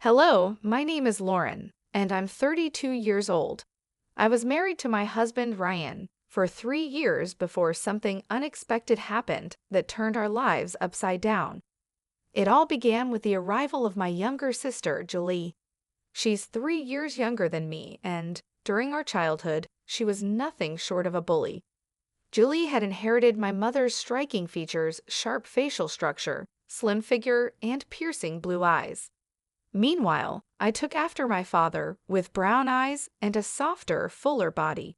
Hello, my name is Lauren, and I'm 32 years old. I was married to my husband Ryan for 3 years before something unexpected happened that turned our lives upside down. It all began with the arrival of my younger sister, Julie. She's 3 years younger than me, and during our childhood, she was nothing short of a bully. Julie had inherited my mother's striking features, sharp facial structure, slim figure, and piercing blue eyes. Meanwhile, I took after my father with brown eyes and a softer, fuller body.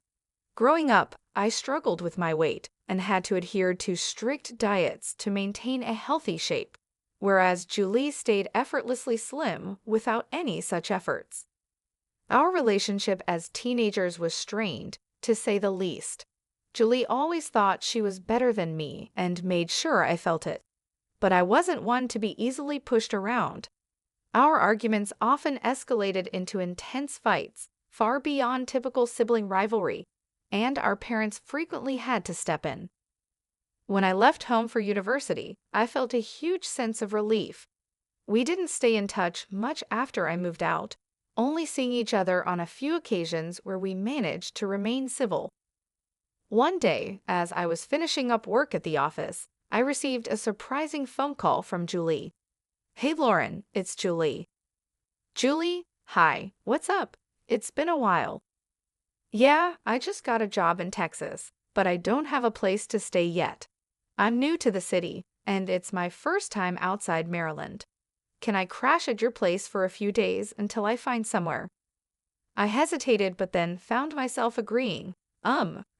Growing up, I struggled with my weight and had to adhere to strict diets to maintain a healthy shape, whereas Julie stayed effortlessly slim without any such efforts. Our relationship as teenagers was strained, to say the least. Julie always thought she was better than me and made sure I felt it. But I wasn't one to be easily pushed around. Our arguments often escalated into intense fights, far beyond typical sibling rivalry, and our parents frequently had to step in. When I left home for university, I felt a huge sense of relief. We didn't stay in touch much after I moved out, only seeing each other on a few occasions where we managed to remain civil. One day, as I was finishing up work at the office, I received a surprising phone call from Julie. "Hey Lauren, it's Julie." "Julie, hi, what's up? It's been a while." "Yeah, I just got a job in Texas, but I don't have a place to stay yet. I'm new to the city, and it's my first time outside Maryland. Can I crash at your place for a few days until I find somewhere?" I hesitated but then found myself agreeing.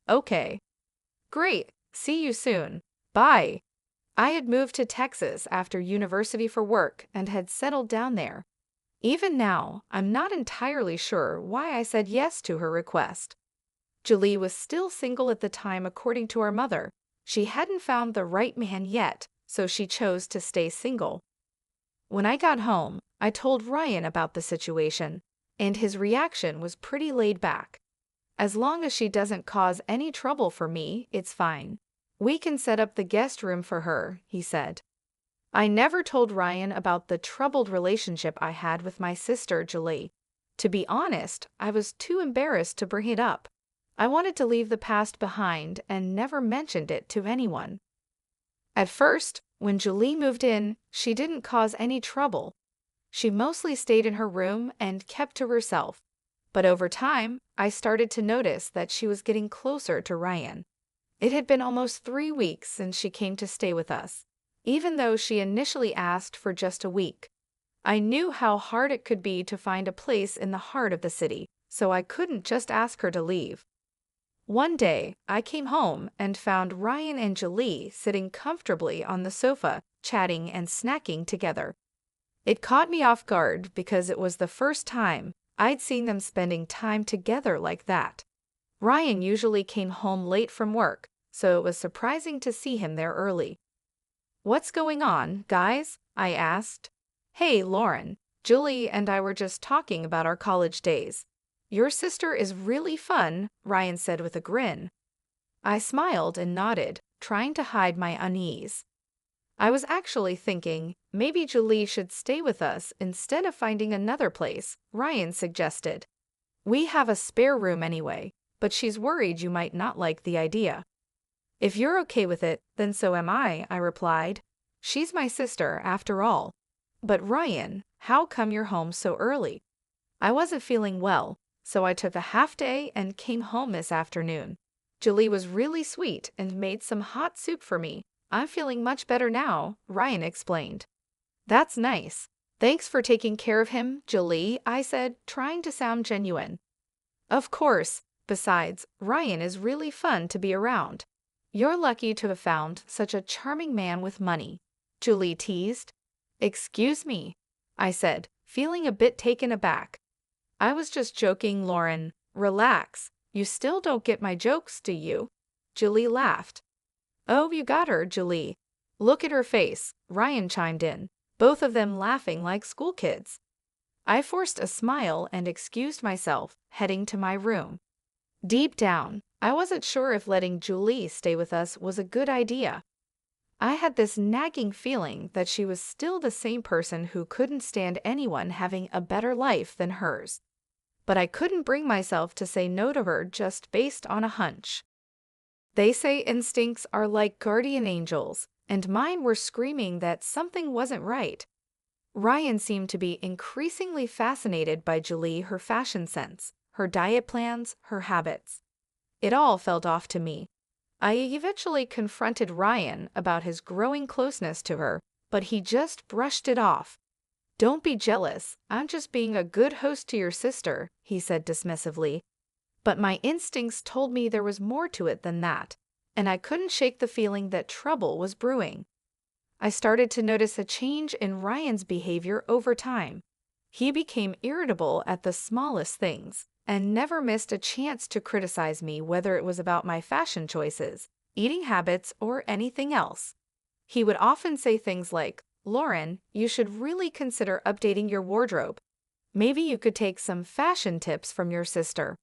Okay. "Great, see you soon. Bye." I had moved to Texas after university for work and had settled down there. Even now, I'm not entirely sure why I said yes to her request. Julie was still single at the time according to our mother. She hadn't found the right man yet, so she chose to stay single. When I got home, I told Ryan about the situation, and his reaction was pretty laid back. "As long as she doesn't cause any trouble for me, it's fine. We can set up the guest room for her," he said. I never told Ryan about the troubled relationship I had with my sister, Julie. To be honest, I was too embarrassed to bring it up. I wanted to leave the past behind and never mentioned it to anyone. At first, when Julie moved in, she didn't cause any trouble. She mostly stayed in her room and kept to herself. But over time, I started to notice that she was getting closer to Ryan. It had been almost 3 weeks since she came to stay with us, even though she initially asked for just a week. I knew how hard it could be to find a place in the heart of the city, so I couldn't just ask her to leave. One day, I came home and found Ryan and Julie sitting comfortably on the sofa, chatting and snacking together. It caught me off guard because it was the first time I'd seen them spending time together like that. Ryan usually came home late from work, so it was surprising to see him there early. "What's going on, guys?" I asked. "Hey, Lauren, Julie and I were just talking about our college days. Your sister is really fun," Ryan said with a grin. I smiled and nodded, trying to hide my unease. I was actually thinking maybe Julie should stay with us instead of finding another place, Ryan suggested. "We have a spare room anyway, but she's worried you might not like the idea." "If you're okay with it, then so am I replied. "She's my sister, after all." "But Ryan, how come you're home so early?" "I wasn't feeling well, so I took a half day and came home this afternoon. Julie was really sweet and made some hot soup for me. I'm feeling much better now," Ryan explained. "That's nice. Thanks for taking care of him, Julie," I said, trying to sound genuine. "Of course. Besides, Ryan is really fun to be around. You're lucky to have found such a charming man with money," Julie teased. "Excuse me," I said, feeling a bit taken aback. "I was just joking, Lauren. Relax. You still don't get my jokes, do you?" Julie laughed. "Oh, you got her, Julie. Look at her face," Ryan chimed in, both of them laughing like school kids. I forced a smile and excused myself, heading to my room. Deep down, I wasn't sure if letting Julie stay with us was a good idea. I had this nagging feeling that she was still the same person who couldn't stand anyone having a better life than hers. But I couldn't bring myself to say no to her just based on a hunch. They say instincts are like guardian angels, and mine were screaming that something wasn't right. Ryan seemed to be increasingly fascinated by Julie, her fashion sense, her diet plans, her habits. It all felt off to me. I eventually confronted Ryan about his growing closeness to her, but he just brushed it off. "Don't be jealous, I'm just being a good host to your sister," he said dismissively. But my instincts told me there was more to it than that, and I couldn't shake the feeling that trouble was brewing. I started to notice a change in Ryan's behavior over time. He became irritable at the smallest things, and never missed a chance to criticize me, whether it was about my fashion choices, eating habits, or anything else. He would often say things like, "Lauren, you should really consider updating your wardrobe. Maybe you could take some fashion tips from your sister."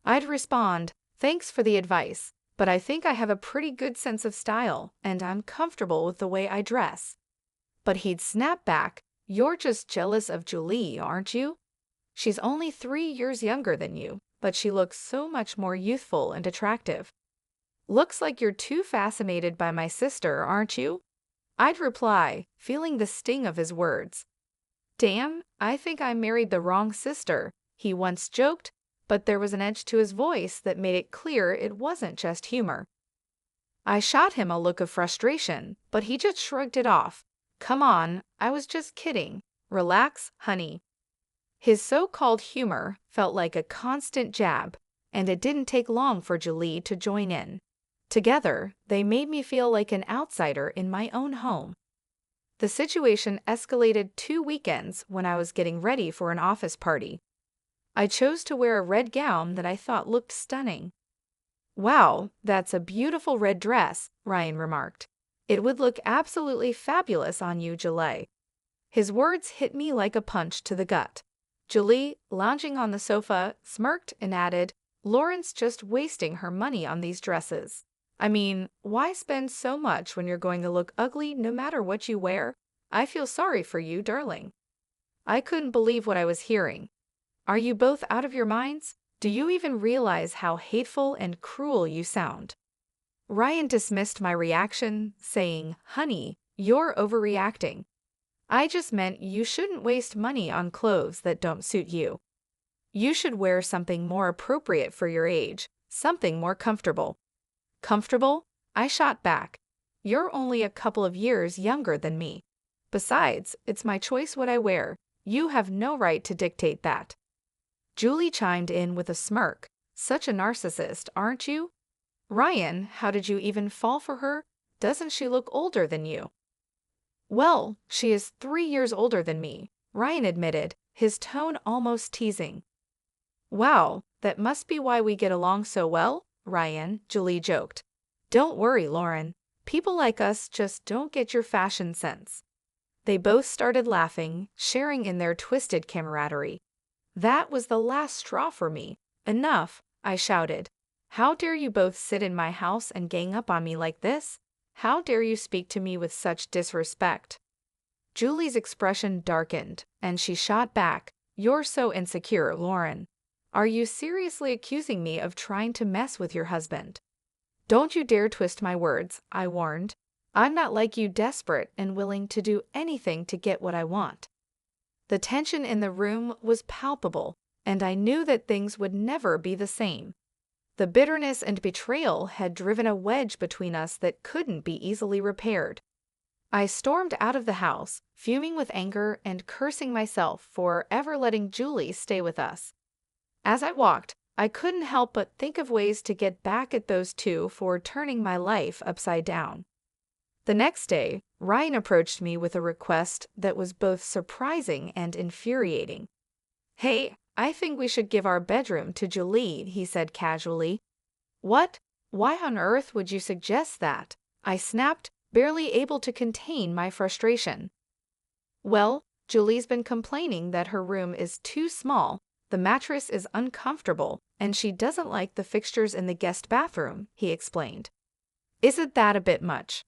I'd respond, "Thanks for the advice, but I think I have a pretty good sense of style, and I'm comfortable with the way I dress." But he'd snap back, "You're just jealous of Julie, aren't you? She's only 3 years younger than you, but she looks so much more youthful and attractive. Looks like you're too fascinated by my sister, aren't you?" I'd reply, feeling the sting of his words. "Damn, I think I married the wrong sister," he once joked, but there was an edge to his voice that made it clear it wasn't just humor. I shot him a look of frustration, but he just shrugged it off. "Come on, I was just kidding. Relax, honey." His so-called humor felt like a constant jab, and it didn't take long for Julie to join in. Together, they made me feel like an outsider in my own home. The situation escalated 2 weekends when I was getting ready for an office party. I chose to wear a red gown that I thought looked stunning. "Wow, that's a beautiful red dress," Ryan remarked. "It would look absolutely fabulous on you, Julie." His words hit me like a punch to the gut. Julie, lounging on the sofa, smirked and added, "Lauren's just wasting her money on these dresses. I mean, why spend so much when you're going to look ugly no matter what you wear? I feel sorry for you, darling." I couldn't believe what I was hearing. "Are you both out of your minds? Do you even realize how hateful and cruel you sound?" Ryan dismissed my reaction, saying, "Honey, you're overreacting. I just meant you shouldn't waste money on clothes that don't suit you. You should wear something more appropriate for your age, something more comfortable." "Comfortable?" I shot back. "You're only a couple of years younger than me. Besides, it's my choice what I wear. You have no right to dictate that." Julie chimed in with a smirk. "Such a narcissist, aren't you? Ryan, how did you even fall for her? Doesn't she look older than you?" "Well, she is 3 years older than me," Ryan admitted, his tone almost teasing. "Wow, that must be why we get along so well, Ryan," Julie joked. "Don't worry, Lauren. People like us just don't get your fashion sense." They both started laughing, sharing in their twisted camaraderie. That was the last straw for me. "Enough," I shouted. "How dare you both sit in my house and gang up on me like this? How dare you speak to me with such disrespect?" Julie's expression darkened, and she shot back, "You're so insecure, Lauren. Are you seriously accusing me of trying to mess with your husband?" "Don't you dare twist my words," I warned. "I'm not like you, desperate and willing to do anything to get what I want." The tension in the room was palpable, and I knew that things would never be the same. The bitterness and betrayal had driven a wedge between us that couldn't be easily repaired. I stormed out of the house, fuming with anger and cursing myself for ever letting Julie stay with us. As I walked, I couldn't help but think of ways to get back at those two for turning my life upside down. The next day, Ryan approached me with a request that was both surprising and infuriating. "Hey, I think we should give our bedroom to Julie," he said casually. "What? Why on earth would you suggest that?" I snapped, barely able to contain my frustration. "Well, Julie's been complaining that her room is too small, the mattress is uncomfortable, and she doesn't like the fixtures in the guest bathroom," he explained. "Isn't that a bit much?"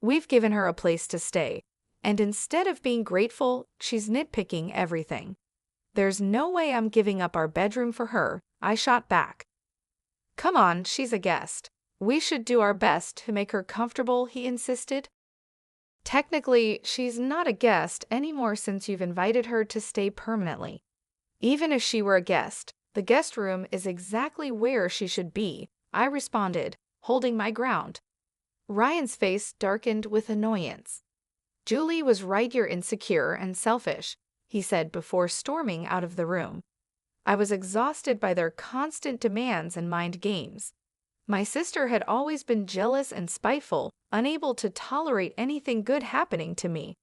We've given her a place to stay, and instead of being grateful, she's nitpicking everything. There's no way I'm giving up our bedroom for her, I shot back. Come on, she's a guest. We should do our best to make her comfortable, he insisted. Technically, she's not a guest anymore since you've invited her to stay permanently. Even if she were a guest, the guest room is exactly where she should be, I responded, holding my ground. Ryan's face darkened with annoyance. Julie was right, you're insecure and selfish, he said before storming out of the room. I was exhausted by their constant demands and mind games. My sister had always been jealous and spiteful, unable to tolerate anything good happening to me.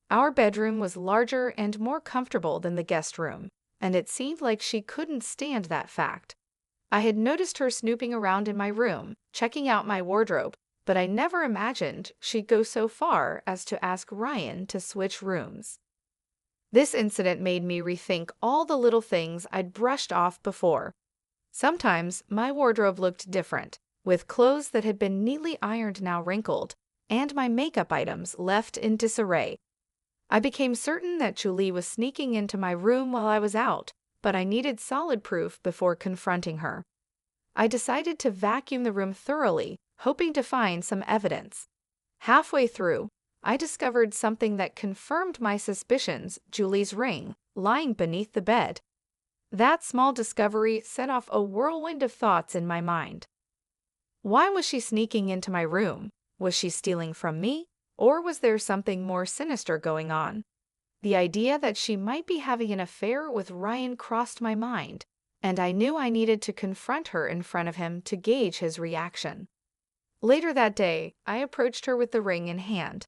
Our bedroom was larger and more comfortable than the guest room, and it seemed like she couldn't stand that fact. I had noticed her snooping around in my room, checking out my wardrobe, but I never imagined she'd go so far as to ask Ryan to switch rooms. This incident made me rethink all the little things I'd brushed off before. Sometimes my wardrobe looked different, with clothes that had been neatly ironed now wrinkled, and my makeup items left in disarray. I became certain that Julie was sneaking into my room while I was out, but I needed solid proof before confronting her. I decided to vacuum the room thoroughly, hoping to find some evidence. Halfway through, I discovered something that confirmed my suspicions: Julie's ring, lying beneath the bed. That small discovery set off a whirlwind of thoughts in my mind. Why was she sneaking into my room? Was she stealing from me? Or was there something more sinister going on? The idea that she might be having an affair with Ryan crossed my mind, and I knew I needed to confront her in front of him to gauge his reaction. Later that day, I approached her with the ring in hand.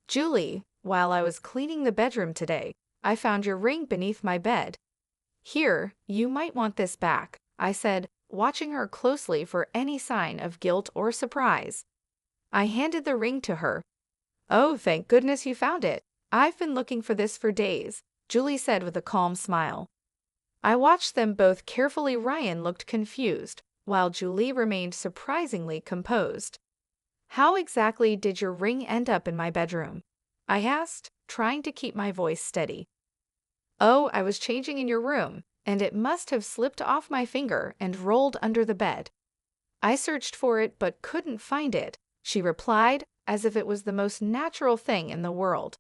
Julie, while I was cleaning the bedroom today, I found your ring beneath my bed. Here, you might want this back, I said, watching her closely for any sign of guilt or surprise. I handed the ring to her. Oh, thank goodness you found it. I've been looking for this for days, Julie said with a calm smile. I watched them both carefully. Ryan looked confused, while Julie remained surprisingly composed. How exactly did your ring end up in my bedroom? I asked, trying to keep my voice steady. Oh, I was changing in your room, and it must have slipped off my finger and rolled under the bed. I searched for it but couldn't find it, she replied, as if it was the most natural thing in the world.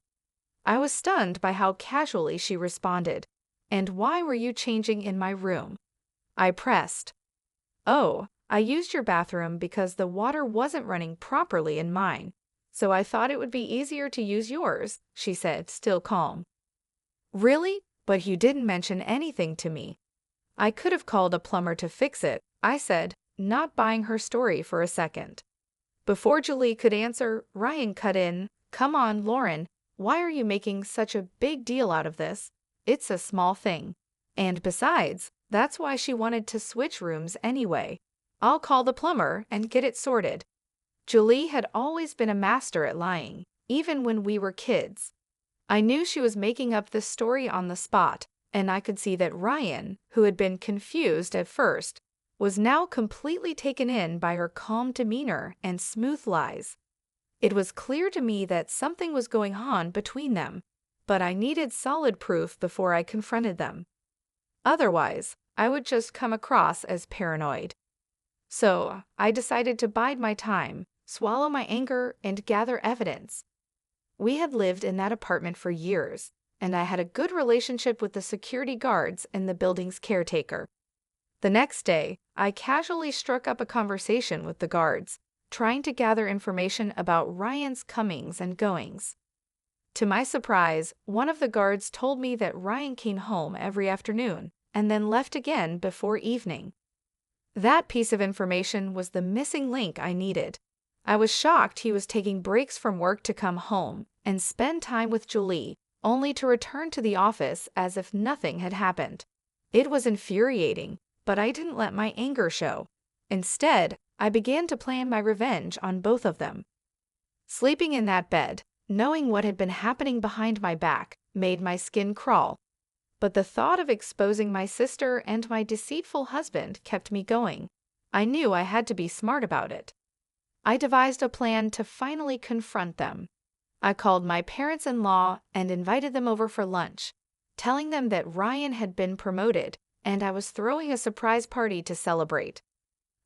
I was stunned by how casually she responded. And why were you changing in my room? I pressed. Oh, I used your bathroom because the water wasn't running properly in mine, so I thought it would be easier to use yours, she said, still calm. Really? But you didn't mention anything to me. I could have called a plumber to fix it, I said, not buying her story for a second. Before Julie could answer, Ryan cut in. Come on, Lauren, why are you making such a big deal out of this? It's a small thing. And besides, that's why she wanted to switch rooms anyway. I'll call the plumber and get it sorted. Julie had always been a master at lying, even when we were kids. I knew she was making up this story on the spot, and I could see that Ryan, who had been confused at first, was now completely taken in by her calm demeanor and smooth lies. It was clear to me that something was going on between them, but I needed solid proof before I confronted them. Otherwise, I would just come across as paranoid. So, I decided to bide my time, swallow my anger, and gather evidence. We had lived in that apartment for years, and I had a good relationship with the security guards and the building's caretaker. The next day, I casually struck up a conversation with the guards, trying to gather information about Ryan's comings and goings. To my surprise, one of the guards told me that Ryan came home every afternoon and then left again before evening. That piece of information was the missing link I needed. I was shocked he was taking breaks from work to come home and spend time with Julie, only to return to the office as if nothing had happened. It was infuriating, but I didn't let my anger show. Instead, I began to plan my revenge on both of them. Sleeping in that bed, knowing what had been happening behind my back, made my skin crawl. But the thought of exposing my sister and my deceitful husband kept me going. I knew I had to be smart about it. I devised a plan to finally confront them. I called my parents-in-law and invited them over for lunch, telling them that Ryan had been promoted and I was throwing a surprise party to celebrate.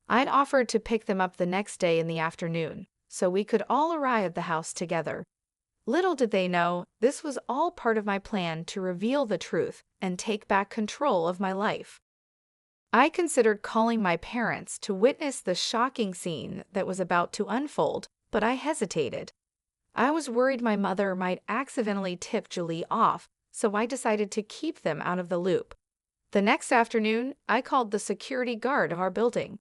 I'd offered to pick them up the next day in the afternoon, so we could all arrive at the house together. Little did they know, this was all part of my plan to reveal the truth and take back control of my life. I considered calling my parents to witness the shocking scene that was about to unfold, but I hesitated. I was worried my mother might accidentally tip Julie off, so I decided to keep them out of the loop. The next afternoon, I called the security guard of our building.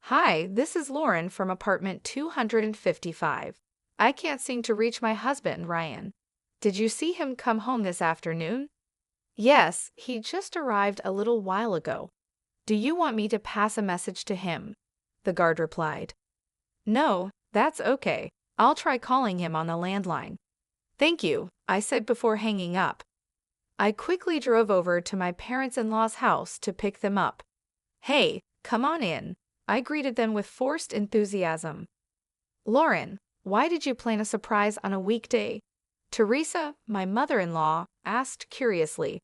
"Hi, this is Lauren from apartment 255. I can't seem to reach my husband, Ryan. Did you see him come home this afternoon?" "Yes, he just arrived a little while ago." "Do you want me to pass a message to him?" the guard replied. "No, that's okay. I'll try calling him on the landline." "Thank you," I said before hanging up. I quickly drove over to my parents-in-law's house to pick them up. "Hey, come on in," I greeted them with forced enthusiasm. "Lauren, why did you plan a surprise on a weekday?" Teresa, my mother-in-law, asked curiously.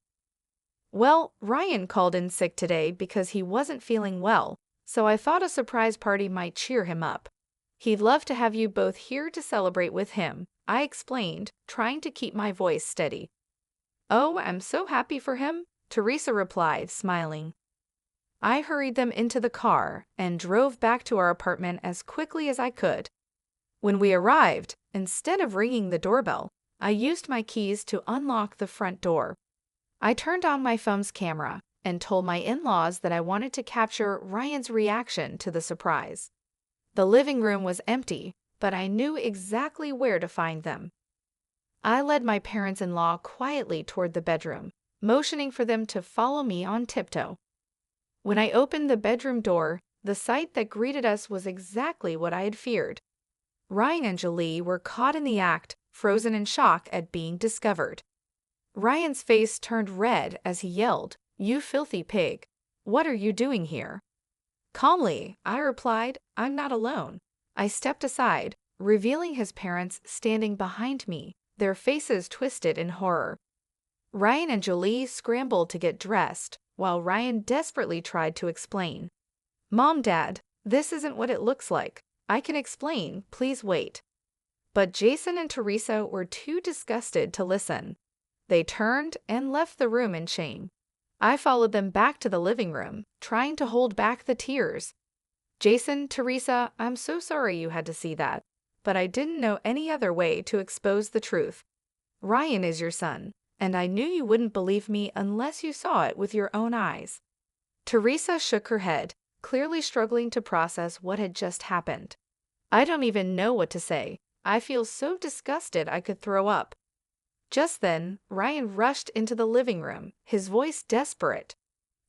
"Well, Ryan called in sick today because he wasn't feeling well, so I thought a surprise party might cheer him up. He'd love to have you both here to celebrate with him," I explained, trying to keep my voice steady. "Oh, I'm so happy for him," Teresa replied, smiling. I hurried them into the car and drove back to our apartment as quickly as I could. When we arrived, instead of ringing the doorbell, I used my keys to unlock the front door. I turned on my phone's camera and told my in-laws that I wanted to capture Ryan's reaction to the surprise. The living room was empty, but I knew exactly where to find them. I led my parents-in-law quietly toward the bedroom, motioning for them to follow me on tiptoe. When I opened the bedroom door, the sight that greeted us was exactly what I had feared. Ryan and Julie were caught in the act, frozen in shock at being discovered. Ryan's face turned red as he yelled, "You filthy pig! What are you doing here?" Calmly, I replied, "I'm not alone." I stepped aside, revealing his parents standing behind me, their faces twisted in horror. Ryan and Julie scrambled to get dressed, while Ryan desperately tried to explain. "Mom, Dad, this isn't what it looks like. I can explain, please wait." But Jason and Teresa were too disgusted to listen. They turned and left the room in shame. I followed them back to the living room, trying to hold back the tears. "Jason, Teresa, I'm so sorry you had to see that, but I didn't know any other way to expose the truth. Ryan is your son, and I knew you wouldn't believe me unless you saw it with your own eyes." Teresa shook her head, clearly struggling to process what had just happened. "I don't even know what to say. I feel so disgusted I could throw up." Just then, Ryan rushed into the living room, his voice desperate.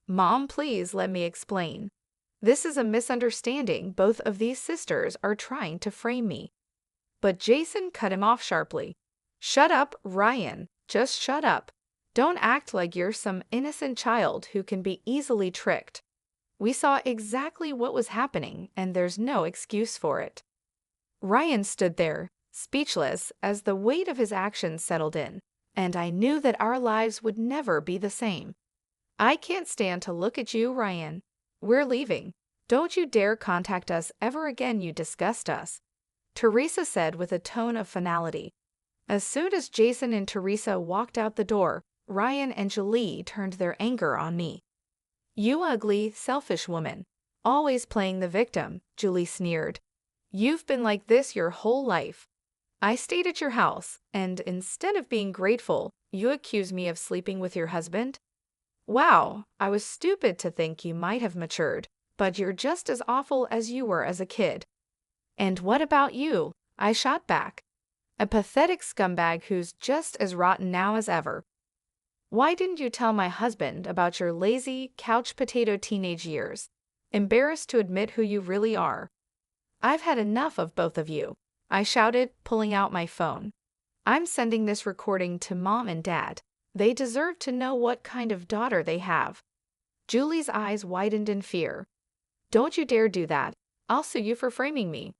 "Mom, please let me explain. This is a misunderstanding. Both of these sisters are trying to frame me." But Jason cut him off sharply. "Shut up, Ryan. Just shut up. Don't act like you're some innocent child who can be easily tricked. We saw exactly what was happening, and there's no excuse for it." Ryan stood there, speechless as the weight of his actions settled in, and I knew that our lives would never be the same. "I can't stand to look at you, Ryan. We're leaving. Don't you dare contact us ever again, you disgust us," Teresa said with a tone of finality. As soon as Jason and Teresa walked out the door, Ryan and Julie turned their anger on me. "You ugly, selfish woman. Always playing the victim," Julie sneered. "You've been like this your whole life. I stayed at your house, and instead of being grateful, you accuse me of sleeping with your husband? Wow, I was stupid to think you might have matured, but you're just as awful as you were as a kid." "And what about you?" I shot back. "A pathetic scumbag who's just as rotten now as ever. Why didn't you tell my husband about your lazy, couch potato teenage years? Embarrassed to admit who you really are." "I've had enough of both of you," I shouted, pulling out my phone. "I'm sending this recording to Mom and Dad. They deserve to know what kind of daughter they have." Julie's eyes widened in fear. "Don't you dare do that. I'll sue you for framing me."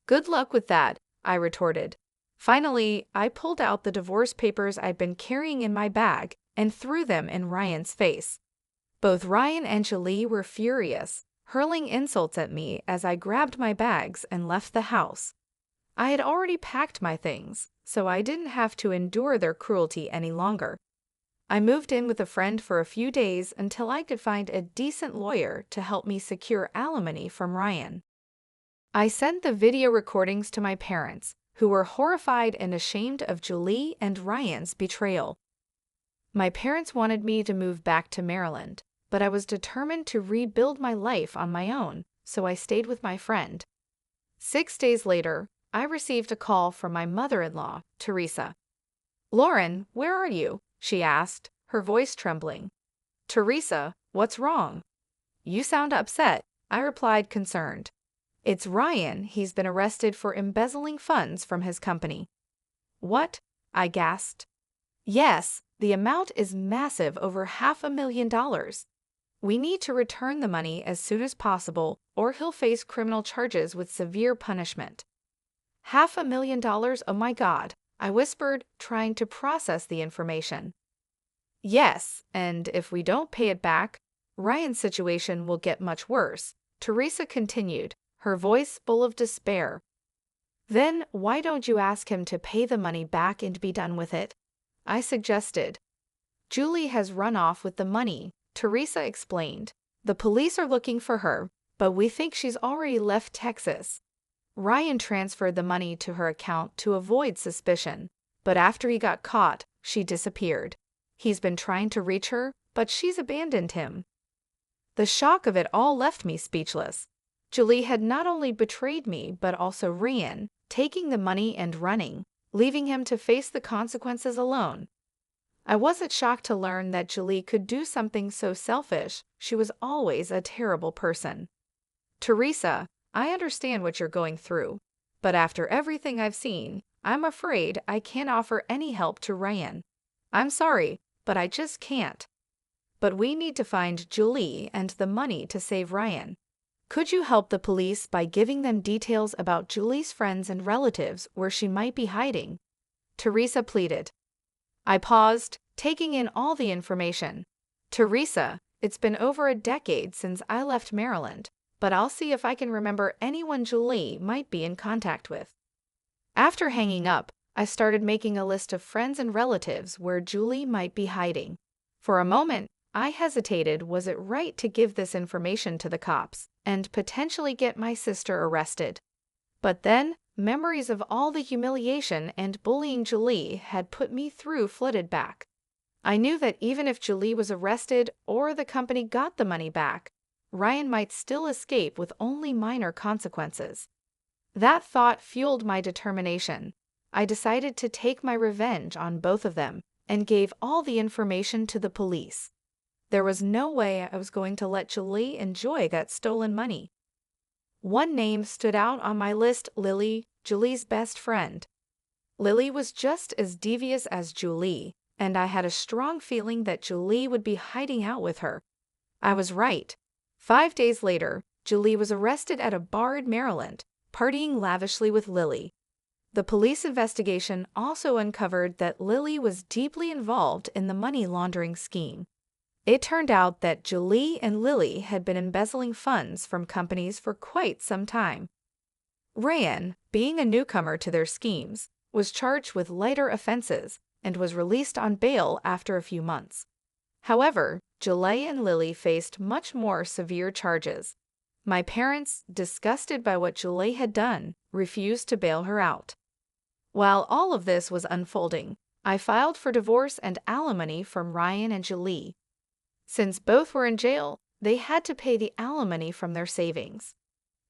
Good luck with that, I retorted. Finally, I pulled out the divorce papers I'd been carrying in my bag and threw them in Ryan's face. Both Ryan and Julie were furious, hurling insults at me as I grabbed my bags and left the house. I had already packed my things, so I didn't have to endure their cruelty any longer. I moved in with a friend for a few days until I could find a decent lawyer to help me secure alimony from Ryan. I sent the video recordings to my parents, who were horrified and ashamed of Julie and Ryan's betrayal. My parents wanted me to move back to Maryland, but I was determined to rebuild my life on my own, so I stayed with my friend. 6 days later, I received a call from my mother-in-law, Teresa. "Lauren, where are you?" she asked, her voice trembling. "Teresa, what's wrong?" "You sound upset," I replied, concerned. "It's Ryan. He's been arrested for embezzling funds from his company." "What?" I gasped. "Yes, the amount is massive, over $500,000. We need to return the money as soon as possible, or he'll face criminal charges with severe punishment." $500,000, oh my God, I whispered, trying to process the information. "Yes, and if we don't pay it back, Ryan's situation will get much worse," Teresa continued, her voice full of despair. "Then why don't you ask him to pay the money back and be done with it?" I suggested. "Julie has run off with the money," Teresa explained. "The police are looking for her, but we think she's already left Texas. Ryan transferred the money to her account to avoid suspicion, but after he got caught, she disappeared. He's been trying to reach her, but she's abandoned him." The shock of it all left me speechless. Julie had not only betrayed me, but also Ryan, taking the money and running, leaving him to face the consequences alone. I wasn't shocked to learn that Julie could do something so selfish. She was always a terrible person. "Teresa, I understand what you're going through, but after everything I've seen, I'm afraid I can't offer any help to Ryan. I'm sorry, but I just can't. But we need to find Julie and the money to save Ryan. Could you help the police by giving them details about Julie's friends and relatives where she might be hiding?" Teresa pleaded. I paused, taking in all the information. "Teresa, it's been over a decade since I left Maryland, but I'll see if I can remember anyone Julie might be in contact with." After hanging up, I started making a list of friends and relatives where Julie might be hiding. For a moment, I hesitated. Was it right to give this information to the cops and potentially get my sister arrested? But then, memories of all the humiliation and bullying Julie had put me through flooded back. I knew that even if Julie was arrested or the company got the money back, Ryan might still escape with only minor consequences. That thought fueled my determination. I decided to take my revenge on both of them and gave all the information to the police. There was no way I was going to let Julie enjoy that stolen money. One name stood out on my list: Lily, Julie's best friend. Lily was just as devious as Julie, and I had a strong feeling that Julie would be hiding out with her. I was right. 5 days later, Julie was arrested at a bar in Maryland, partying lavishly with Lily. The police investigation also uncovered that Lily was deeply involved in the money laundering scheme. It turned out that Julie and Lily had been embezzling funds from companies for quite some time. Ryan, being a newcomer to their schemes, was charged with lighter offenses and was released on bail after a few months. However, Julie and Lily faced much more severe charges. My parents, disgusted by what Julie had done, refused to bail her out. While all of this was unfolding, I filed for divorce and alimony from Ryan and Julie. Since both were in jail, they had to pay the alimony from their savings.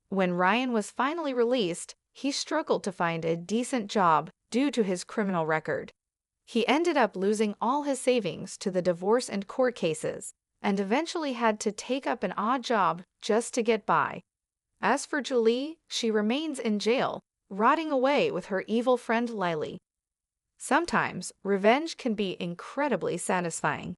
When Ryan was finally released, he struggled to find a decent job due to his criminal record. He ended up losing all his savings to the divorce and court cases, and eventually had to take up an odd job just to get by. As for Julie, she remains in jail, rotting away with her evil friend Lily. Sometimes, revenge can be incredibly satisfying.